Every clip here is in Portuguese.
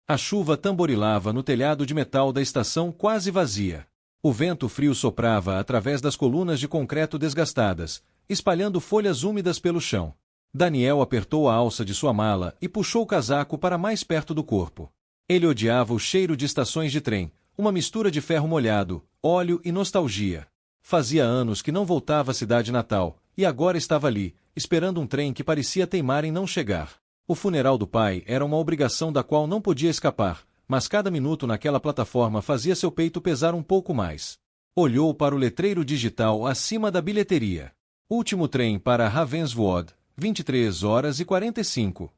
A chuva tamborilava no telhado de metal da estação quase vazia. O vento frio soprava através das colunas de concreto desgastadas, espalhando folhas úmidas pelo chão. Daniel apertou a alça de sua mala e puxou o casaco para mais perto do corpo. Ele odiava o cheiro de estações de trem, uma mistura de ferro molhado, óleo e nostalgia. Fazia anos que não voltava à cidade natal, e agora estava ali, esperando um trem que parecia teimar em não chegar. O funeral do pai era uma obrigação da qual não podia escapar, mas cada minuto naquela plataforma fazia seu peito pesar um pouco mais. Olhou para o letreiro digital acima da bilheteria. Último trem para Ravenswood, 23h45.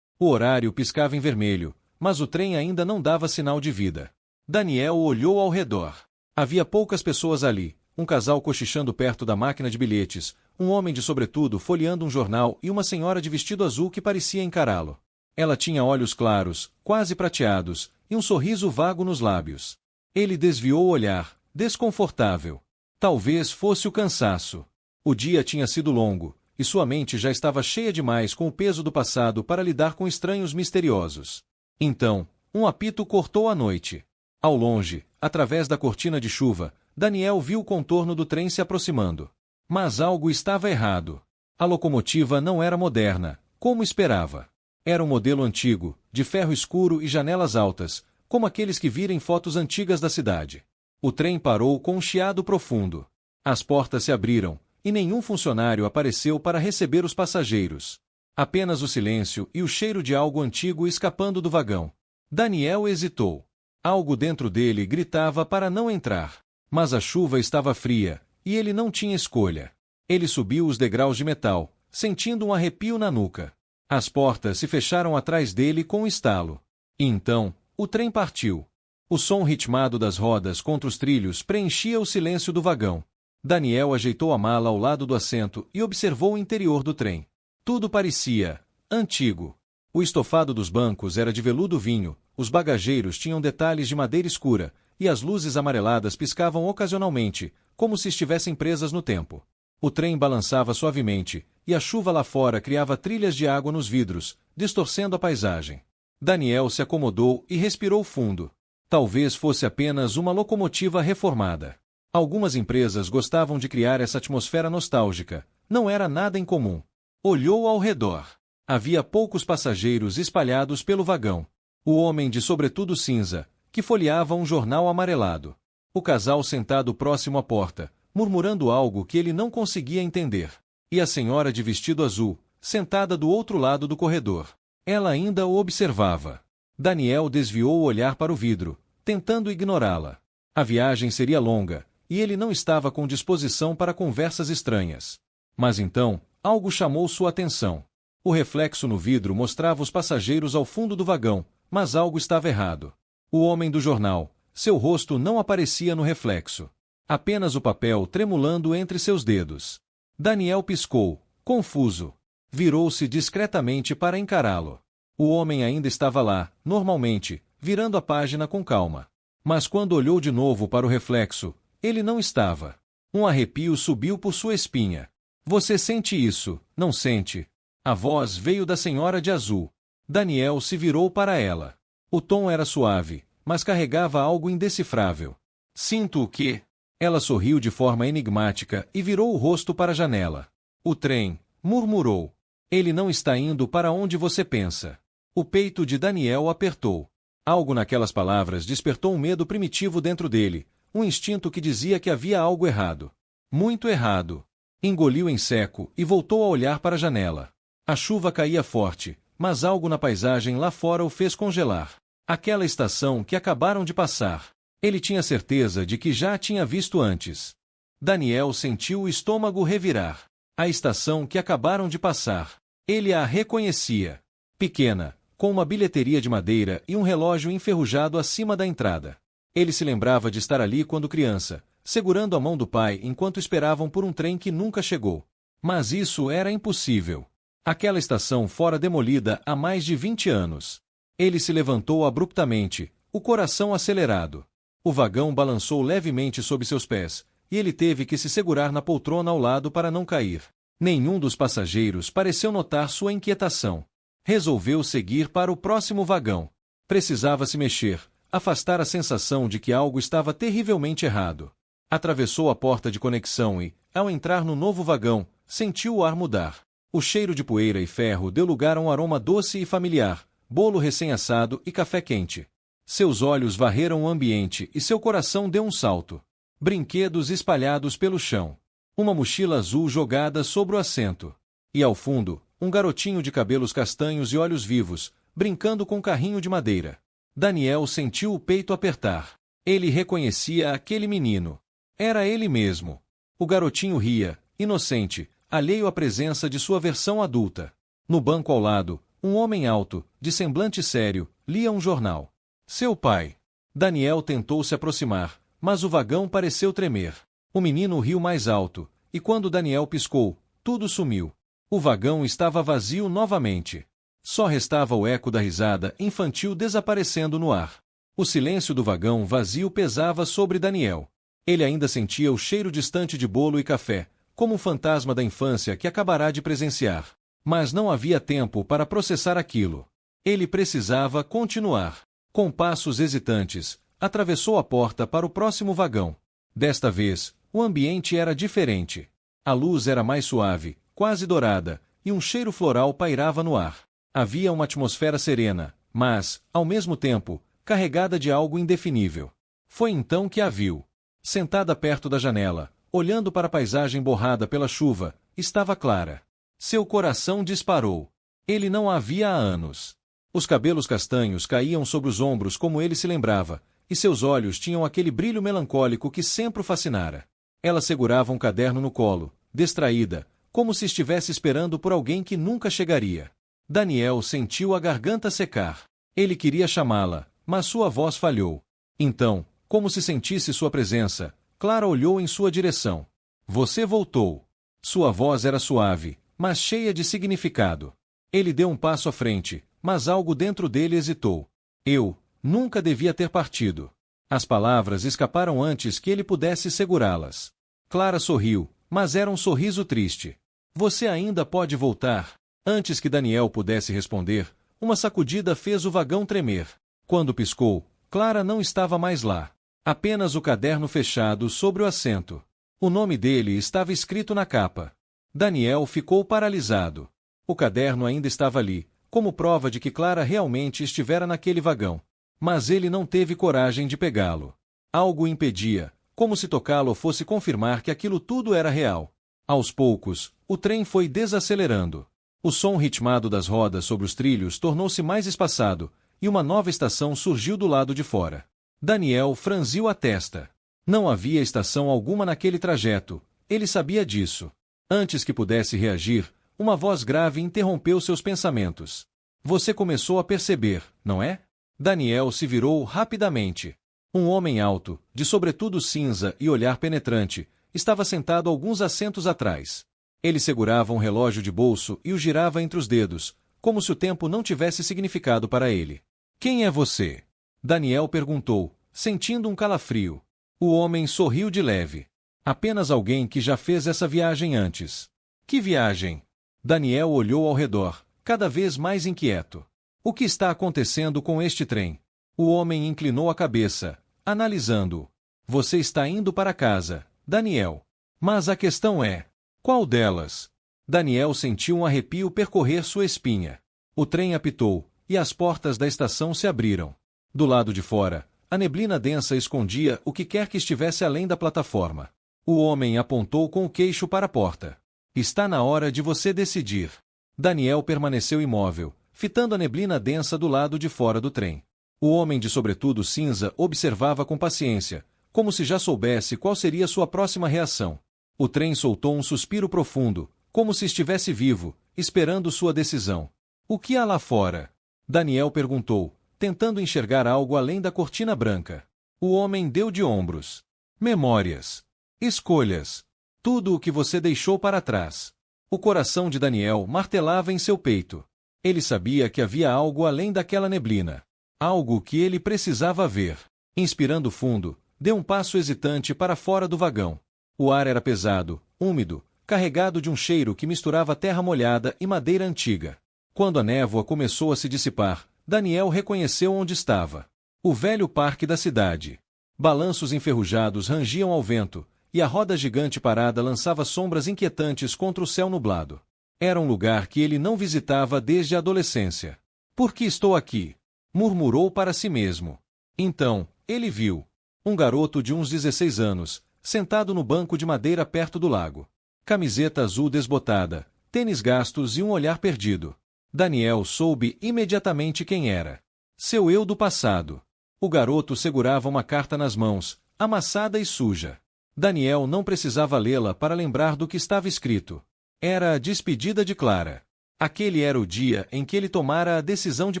O horário piscava em vermelho, mas o trem ainda não dava sinal de vida. Daniel olhou ao redor. Havia poucas pessoas ali, um casal cochichando perto da máquina de bilhetes, um homem de sobretudo folheando um jornal e uma senhora de vestido azul que parecia encará-lo. Ela tinha olhos claros, quase prateados, e um sorriso vago nos lábios. Ele desviou o olhar, desconfortável. Talvez fosse o cansaço. O dia tinha sido longo, e sua mente já estava cheia demais com o peso do passado para lidar com estranhos misteriosos. Então, um apito cortou a noite. Ao longe, através da cortina de chuva, Daniel viu o contorno do trem se aproximando. Mas algo estava errado. A locomotiva não era moderna, como esperava. Era um modelo antigo, de ferro escuro e janelas altas, como aqueles que vira em fotos antigas da cidade. O trem parou com um chiado profundo. As portas se abriram, e nenhum funcionário apareceu para receber os passageiros. Apenas o silêncio e o cheiro de algo antigo escapando do vagão. Daniel hesitou. Algo dentro dele gritava para não entrar. Mas a chuva estava fria, e ele não tinha escolha. Ele subiu os degraus de metal, sentindo um arrepio na nuca. As portas se fecharam atrás dele com um estalo. E então, o trem partiu. O som ritmado das rodas contra os trilhos preenchia o silêncio do vagão. Daniel ajeitou a mala ao lado do assento e observou o interior do trem. Tudo parecia antigo. O estofado dos bancos era de veludo vinho, os bagageiros tinham detalhes de madeira escura, e as luzes amareladas piscavam ocasionalmente, como se estivessem presas no tempo. O trem balançava suavemente, e a chuva lá fora criava trilhas de água nos vidros, distorcendo a paisagem. Daniel se acomodou e respirou fundo. Talvez fosse apenas uma locomotiva reformada. Algumas empresas gostavam de criar essa atmosfera nostálgica. Não era nada incomum. Olhou ao redor. Havia poucos passageiros espalhados pelo vagão. O homem de sobretudo cinza, que folheava um jornal amarelado. O casal sentado próximo à porta, murmurando algo que ele não conseguia entender. E a senhora de vestido azul, sentada do outro lado do corredor. Ela ainda o observava. Daniel desviou o olhar para o vidro, tentando ignorá-la. A viagem seria longa, e ele não estava com disposição para conversas estranhas. Mas então, algo chamou sua atenção. O reflexo no vidro mostrava os passageiros ao fundo do vagão, mas algo estava errado. O homem do jornal, seu rosto não aparecia no reflexo. Apenas o papel tremulando entre seus dedos. Daniel piscou, confuso. Virou-se discretamente para encará-lo. O homem ainda estava lá, normalmente, virando a página com calma. Mas quando olhou de novo para o reflexo, ele não estava. Um arrepio subiu por sua espinha. Você sente isso, não sente? A voz veio da senhora de azul. Daniel se virou para ela. O tom era suave, mas carregava algo indecifrável. Sinto o quê? Ela sorriu de forma enigmática e virou o rosto para a janela. O trem, murmurou. Ele não está indo para onde você pensa. O peito de Daniel apertou. Algo naquelas palavras despertou um medo primitivo dentro dele, um instinto que dizia que havia algo errado. Muito errado. Engoliu em seco e voltou a olhar para a janela. A chuva caía forte, mas algo na paisagem lá fora o fez congelar. Aquela estação que acabaram de passar. Ele tinha certeza de que já a tinha visto antes. Daniel sentiu o estômago revirar. A estação que acabaram de passar. Ele a reconhecia. Pequena, com uma bilheteria de madeira e um relógio enferrujado acima da entrada. Ele se lembrava de estar ali quando criança, segurando a mão do pai enquanto esperavam por um trem que nunca chegou. Mas isso era impossível. Aquela estação fora demolida há mais de 20 anos. Ele se levantou abruptamente, o coração acelerado. O vagão balançou levemente sob seus pés, e ele teve que se segurar na poltrona ao lado para não cair. Nenhum dos passageiros pareceu notar sua inquietação. Resolveu seguir para o próximo vagão. Precisava se mexer, afastar a sensação de que algo estava terrivelmente errado. Atravessou a porta de conexão e, ao entrar no novo vagão, sentiu o ar mudar. O cheiro de poeira e ferro deu lugar a um aroma doce e familiar, bolo recém-assado e café quente. Seus olhos varreram o ambiente e seu coração deu um salto. Brinquedos espalhados pelo chão. Uma mochila azul jogada sobre o assento. E ao fundo, um garotinho de cabelos castanhos e olhos vivos, brincando com um carrinho de madeira. Daniel sentiu o peito apertar. Ele reconhecia aquele menino. Era ele mesmo. O garotinho ria, inocente, alheio à presença de sua versão adulta. No banco ao lado, um homem alto, de semblante sério, lia um jornal. Seu pai. Daniel tentou se aproximar, mas o vagão pareceu tremer. O menino riu mais alto, e quando Daniel piscou, tudo sumiu. O vagão estava vazio novamente. Só restava o eco da risada infantil desaparecendo no ar. O silêncio do vagão vazio pesava sobre Daniel. Ele ainda sentia o cheiro distante de bolo e café, como um fantasma da infância que acabará de presenciar. Mas não havia tempo para processar aquilo. Ele precisava continuar. Com passos hesitantes, atravessou a porta para o próximo vagão. Desta vez, o ambiente era diferente. A luz era mais suave, quase dourada, e um cheiro floral pairava no ar. Havia uma atmosfera serena, mas, ao mesmo tempo, carregada de algo indefinível. Foi então que a viu. Sentada perto da janela, olhando para a paisagem borrada pela chuva, estava Clara. Seu coração disparou. Ele não a via há anos. Os cabelos castanhos caíam sobre os ombros como ele se lembrava, e seus olhos tinham aquele brilho melancólico que sempre o fascinara. Ela segurava um caderno no colo, distraída, como se estivesse esperando por alguém que nunca chegaria. Daniel sentiu a garganta secar. Ele queria chamá-la, mas sua voz falhou. Então, como se sentisse sua presença, Clara olhou em sua direção. Você voltou. Sua voz era suave, mas cheia de significado. Ele deu um passo à frente, mas algo dentro dele hesitou. Eu nunca devia ter partido. As palavras escaparam antes que ele pudesse segurá-las. Clara sorriu, mas era um sorriso triste. Você ainda pode voltar. Antes que Daniel pudesse responder, uma sacudida fez o vagão tremer. Quando piscou, Clara não estava mais lá. Apenas o caderno fechado sobre o assento. O nome dele estava escrito na capa. Daniel ficou paralisado. O caderno ainda estava ali, como prova de que Clara realmente estivera naquele vagão. Mas ele não teve coragem de pegá-lo. Algo o impedia, como se tocá-lo fosse confirmar que aquilo tudo era real. Aos poucos, o trem foi desacelerando. O som ritmado das rodas sobre os trilhos tornou-se mais espaçado, e uma nova estação surgiu do lado de fora. Daniel franziu a testa. Não havia estação alguma naquele trajeto, ele sabia disso. Antes que pudesse reagir, uma voz grave interrompeu seus pensamentos. Você começou a perceber, não é? Daniel se virou rapidamente. Um homem alto, de sobretudo cinza e olhar penetrante, estava sentado alguns assentos atrás. Ele segurava um relógio de bolso e o girava entre os dedos, como se o tempo não tivesse significado para ele. Quem é você? Daniel perguntou, sentindo um calafrio. O homem sorriu de leve. Apenas alguém que já fez essa viagem antes. Que viagem? Daniel olhou ao redor, cada vez mais inquieto. O que está acontecendo com este trem? O homem inclinou a cabeça, analisando-o. Você está indo para casa, Daniel. Mas a questão é, qual delas? Daniel sentiu um arrepio percorrer sua espinha. O trem apitou, e as portas da estação se abriram. Do lado de fora, a neblina densa escondia o que quer que estivesse além da plataforma. O homem apontou com o queixo para a porta. Está na hora de você decidir. Daniel permaneceu imóvel, fitando a neblina densa do lado de fora do trem. O homem de sobretudo cinza observava com paciência, como se já soubesse qual seria sua próxima reação. O trem soltou um suspiro profundo, como se estivesse vivo, esperando sua decisão. O que há lá fora? Daniel perguntou, tentando enxergar algo além da cortina branca. O homem deu de ombros. Memórias. Escolhas. Tudo o que você deixou para trás. O coração de Daniel martelava em seu peito. Ele sabia que havia algo além daquela neblina. Algo que ele precisava ver. Inspirando fundo, deu um passo hesitante para fora do vagão. O ar era pesado, úmido, carregado de um cheiro que misturava terra molhada e madeira antiga. Quando a névoa começou a se dissipar, Daniel reconheceu onde estava. O velho parque da cidade. Balanços enferrujados rangiam ao vento, e a roda gigante parada lançava sombras inquietantes contra o céu nublado. Era um lugar que ele não visitava desde a adolescência. Por que estou aqui? Murmurou para si mesmo. Então, ele viu um garoto de uns 16 anos, sentado no banco de madeira perto do lago. Camiseta azul desbotada, tênis gastos e um olhar perdido. Daniel soube imediatamente quem era. Seu eu do passado. O garoto segurava uma carta nas mãos, amassada e suja. Daniel não precisava lê-la para lembrar do que estava escrito. Era a despedida de Clara. Aquele era o dia em que ele tomara a decisão de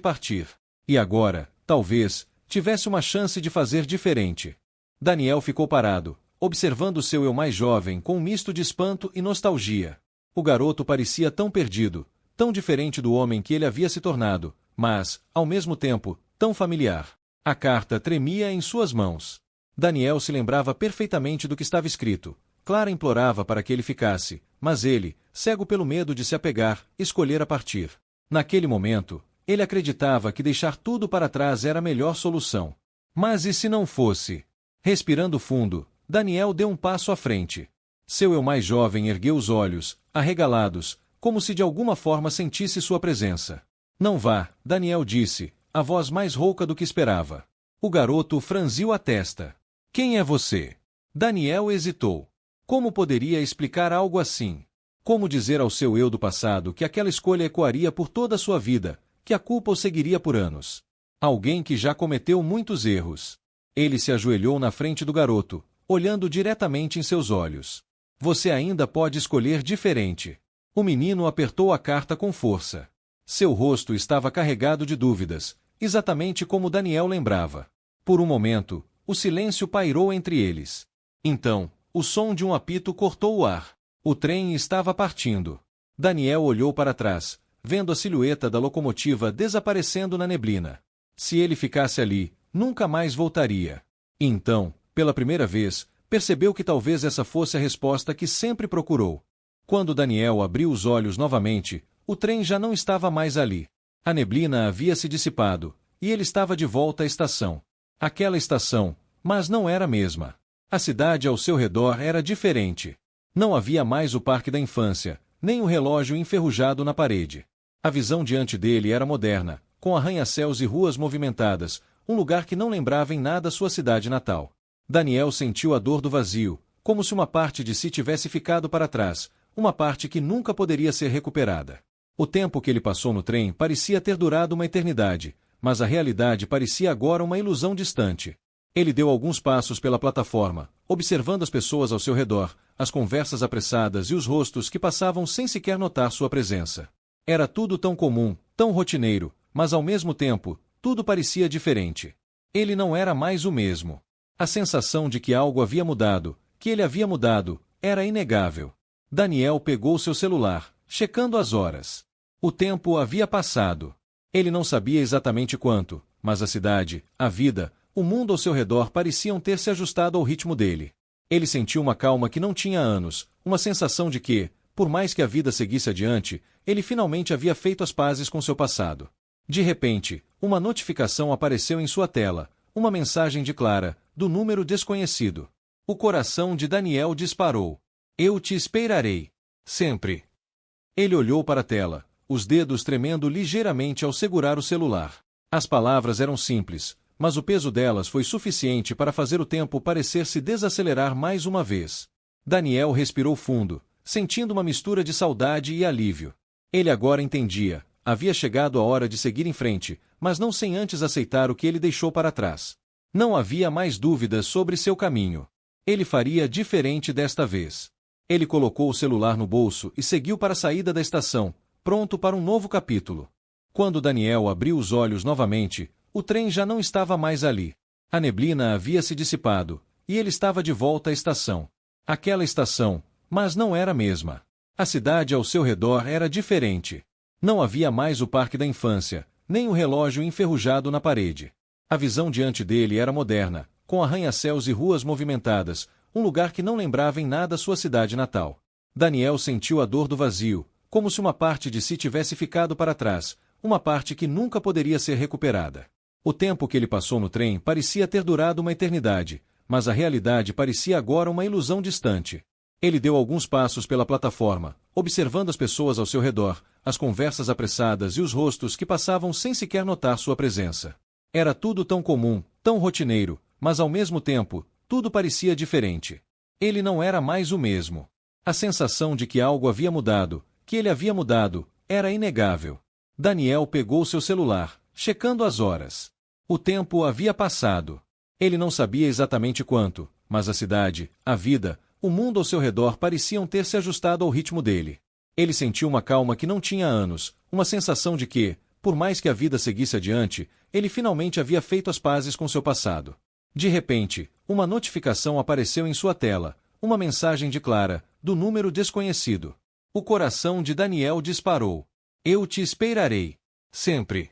partir. E agora, talvez, tivesse uma chance de fazer diferente. Daniel ficou parado, observando seu eu mais jovem com um misto de espanto e nostalgia. O garoto parecia tão perdido, tão diferente do homem que ele havia se tornado, mas, ao mesmo tempo, tão familiar. A carta tremia em suas mãos. Daniel se lembrava perfeitamente do que estava escrito. Clara implorava para que ele ficasse, mas ele, cego pelo medo de se apegar, escolhera partir. Naquele momento, ele acreditava que deixar tudo para trás era a melhor solução. Mas e se não fosse? Respirando fundo, Daniel deu um passo à frente. Seu eu mais jovem ergueu os olhos, arregalados, como se de alguma forma sentisse sua presença. Não vá, Daniel disse, a voz mais rouca do que esperava. O garoto franziu a testa. Quem é você? Daniel hesitou. Como poderia explicar algo assim? Como dizer ao seu eu do passado que aquela escolha ecoaria por toda a sua vida, que a culpa o seguiria por anos? Alguém que já cometeu muitos erros. Ele se ajoelhou na frente do garoto, olhando diretamente em seus olhos. Você ainda pode escolher diferente. O menino apertou a carta com força. Seu rosto estava carregado de dúvidas, exatamente como Daniel lembrava. Por um momento, o silêncio pairou entre eles. Então, o som de um apito cortou o ar. O trem estava partindo. Daniel olhou para trás, vendo a silhueta da locomotiva desaparecendo na neblina. Se ele ficasse ali, nunca mais voltaria. E então, pela primeira vez, percebeu que talvez essa fosse a resposta que sempre procurou. Quando Daniel abriu os olhos novamente, o trem já não estava mais ali. A neblina havia se dissipado, e ele estava de volta à estação. Aquela estação, mas não era a mesma. A cidade ao seu redor era diferente. Não havia mais o parque da infância, nem o relógio enferrujado na parede. A visão diante dele era moderna, com arranha-céus e ruas movimentadas, um lugar que não lembrava em nada sua cidade natal. Daniel sentiu a dor do vazio, como se uma parte de si tivesse ficado para trás, uma parte que nunca poderia ser recuperada. O tempo que ele passou no trem parecia ter durado uma eternidade, mas a realidade parecia agora uma ilusão distante. Ele deu alguns passos pela plataforma, observando as pessoas ao seu redor, as conversas apressadas e os rostos que passavam sem sequer notar sua presença. Era tudo tão comum, tão rotineiro, mas ao mesmo tempo, tudo parecia diferente. Ele não era mais o mesmo. A sensação de que algo havia mudado, que ele havia mudado, era inegável. Daniel pegou seu celular, checando as horas. O tempo havia passado. Ele não sabia exatamente quanto, mas a cidade, a vida, o mundo ao seu redor pareciam ter se ajustado ao ritmo dele. Ele sentiu uma calma que não tinha anos, uma sensação de que, por mais que a vida seguisse adiante, ele finalmente havia feito as pazes com seu passado. De repente, uma notificação apareceu em sua tela, uma mensagem de Clara, do número desconhecido. O coração de Daniel disparou. Eu te esperarei. Sempre. Ele olhou para a tela, os dedos tremendo ligeiramente ao segurar o celular. As palavras eram simples, mas o peso delas foi suficiente para fazer o tempo parecer se desacelerar mais uma vez. Daniel respirou fundo, sentindo uma mistura de saudade e alívio. Ele agora entendia, havia chegado a hora de seguir em frente, mas não sem antes aceitar o que ele deixou para trás. Não havia mais dúvidas sobre seu caminho. Ele faria diferente desta vez. Ele colocou o celular no bolso e seguiu para a saída da estação, pronto para um novo capítulo. Quando Daniel abriu os olhos novamente, o trem já não estava mais ali. A neblina havia se dissipado, e ele estava de volta à estação. Aquela estação, mas não era a mesma. A cidade ao seu redor era diferente. Não havia mais o parque da infância, nem o relógio enferrujado na parede. A visão diante dele era moderna, com arranha-céus e ruas movimentadas, um lugar que não lembrava em nada sua cidade natal. Daniel sentiu a dor do vazio, como se uma parte de si tivesse ficado para trás, uma parte que nunca poderia ser recuperada. O tempo que ele passou no trem parecia ter durado uma eternidade, mas a realidade parecia agora uma ilusão distante. Ele deu alguns passos pela plataforma, observando as pessoas ao seu redor, as conversas apressadas e os rostos que passavam sem sequer notar sua presença. Era tudo tão comum, tão rotineiro, mas ao mesmo tempo, tudo parecia diferente. Ele não era mais o mesmo. A sensação de que algo havia mudado, que ele havia mudado, era inegável. Daniel pegou seu celular, checando as horas. O tempo havia passado. Ele não sabia exatamente quanto, mas a cidade, a vida, o mundo ao seu redor pareciam ter se ajustado ao ritmo dele. Ele sentiu uma calma que não tinha anos, uma sensação de que, por mais que a vida seguisse adiante, ele finalmente havia feito as pazes com seu passado. De repente, uma notificação apareceu em sua tela, uma mensagem de Clara, do número desconhecido. O coração de Daniel disparou. Eu te esperarei. Sempre.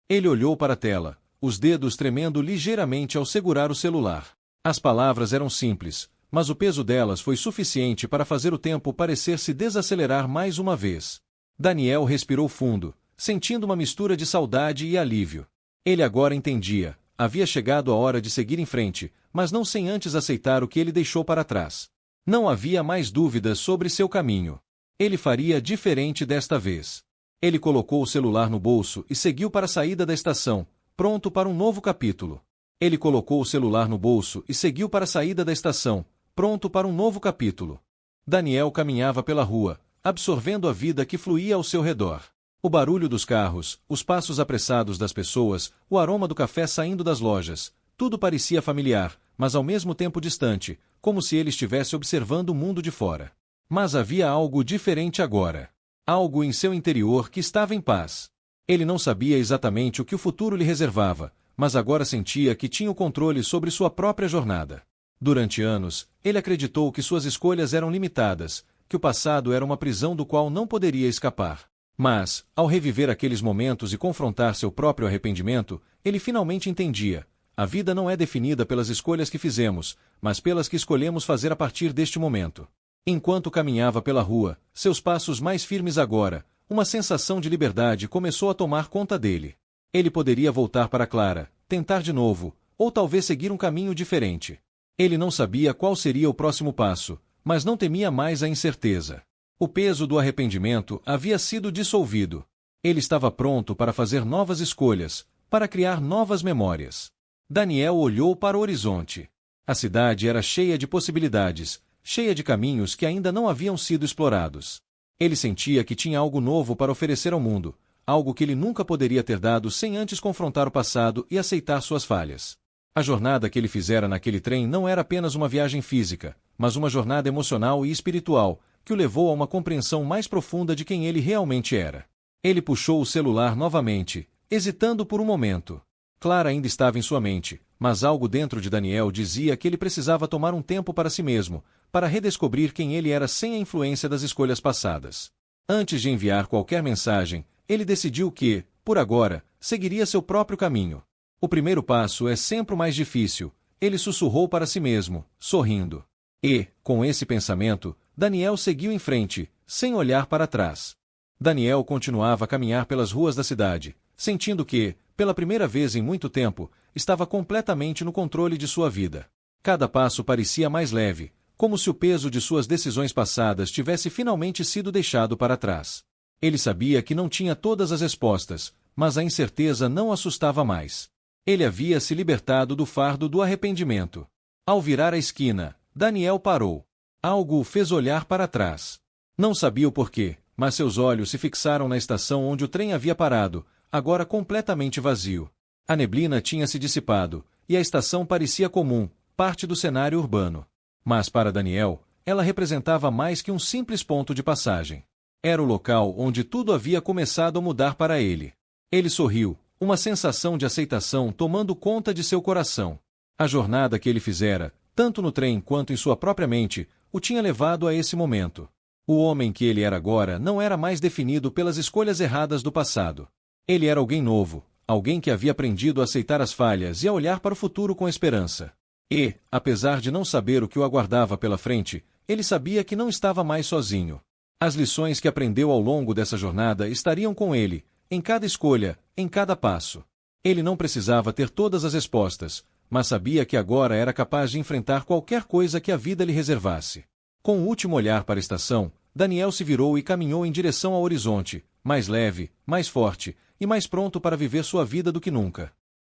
Ele olhou para a tela, os dedos tremendo ligeiramente ao segurar o celular. As palavras eram simples, mas o peso delas foi suficiente para fazer o tempo parecer se desacelerar mais uma vez. Daniel respirou fundo, sentindo uma mistura de saudade e alívio. Ele agora entendia, havia chegado a hora de seguir em frente, mas não sem antes aceitar o que ele deixou para trás. Não havia mais dúvidas sobre seu caminho. Ele faria diferente desta vez. Ele colocou o celular no bolso e seguiu para a saída da estação, pronto para um novo capítulo. Ele colocou o celular no bolso e seguiu para a saída da estação, pronto para um novo capítulo. Daniel caminhava pela rua, absorvendo a vida que fluía ao seu redor. O barulho dos carros, os passos apressados das pessoas, o aroma do café saindo das lojas, tudo parecia familiar, mas ao mesmo tempo distante, como se ele estivesse observando o mundo de fora. Mas havia algo diferente agora. Algo em seu interior que estava em paz. Ele não sabia exatamente o que o futuro lhe reservava, mas agora sentia que tinha o controle sobre sua própria jornada. Durante anos, ele acreditou que suas escolhas eram limitadas, que o passado era uma prisão do qual não poderia escapar. Mas, ao reviver aqueles momentos e confrontar seu próprio arrependimento, ele finalmente entendia: a vida não é definida pelas escolhas que fizemos, mas pelas que escolhemos fazer a partir deste momento. Enquanto caminhava pela rua, seus passos mais firmes agora, uma sensação de liberdade começou a tomar conta dele. Ele poderia voltar para Clara, tentar de novo, ou talvez seguir um caminho diferente. Ele não sabia qual seria o próximo passo, mas não temia mais a incerteza. O peso do arrependimento havia sido dissolvido. Ele estava pronto para fazer novas escolhas, para criar novas memórias. Daniel olhou para o horizonte. A cidade era cheia de possibilidades, cheia de caminhos que ainda não haviam sido explorados. Ele sentia que tinha algo novo para oferecer ao mundo, algo que ele nunca poderia ter dado sem antes confrontar o passado e aceitar suas falhas. A jornada que ele fizera naquele trem não era apenas uma viagem física, mas uma jornada emocional e espiritual, que o levou a uma compreensão mais profunda de quem ele realmente era. Ele puxou o celular novamente, hesitando por um momento. Clara ainda estava em sua mente, mas algo dentro de Daniel dizia que ele precisava tomar um tempo para si mesmo, para redescobrir quem ele era sem a influência das escolhas passadas. Antes de enviar qualquer mensagem, ele decidiu que, por agora, seguiria seu próprio caminho. O primeiro passo é sempre o mais difícil, ele sussurrou para si mesmo, sorrindo. E, com esse pensamento, Daniel seguiu em frente, sem olhar para trás. Daniel continuava a caminhar pelas ruas da cidade, sentindo que, pela primeira vez em muito tempo, estava completamente no controle de sua vida. Cada passo parecia mais leve, como se o peso de suas decisões passadas tivesse finalmente sido deixado para trás. Ele sabia que não tinha todas as respostas, mas a incerteza não assustava mais. Ele havia se libertado do fardo do arrependimento. Ao virar a esquina, Daniel parou. Algo o fez olhar para trás. Não sabia o porquê, mas seus olhos se fixaram na estação onde o trem havia parado, agora completamente vazio. A neblina tinha se dissipado, e a estação parecia comum, parte do cenário urbano. Mas para Daniel, ela representava mais que um simples ponto de passagem. Era o local onde tudo havia começado a mudar para ele. Ele sorriu, uma sensação de aceitação tomando conta de seu coração. A jornada que ele fizera, tanto no trem quanto em sua própria mente, o tinha levado a esse momento. O homem que ele era agora não era mais definido pelas escolhas erradas do passado. Ele era alguém novo, alguém que havia aprendido a aceitar as falhas e a olhar para o futuro com esperança. E, apesar de não saber o que o aguardava pela frente, ele sabia que não estava mais sozinho. As lições que aprendeu ao longo dessa jornada estariam com ele, em cada escolha, em cada passo. Ele não precisava ter todas as respostas, mas sabia que agora era capaz de enfrentar qualquer coisa que a vida lhe reservasse. Com o último olhar para a estação, Daniel se virou e caminhou em direção ao horizonte, mais leve, mais forte, e mais pronto para viver sua vida do que nunca.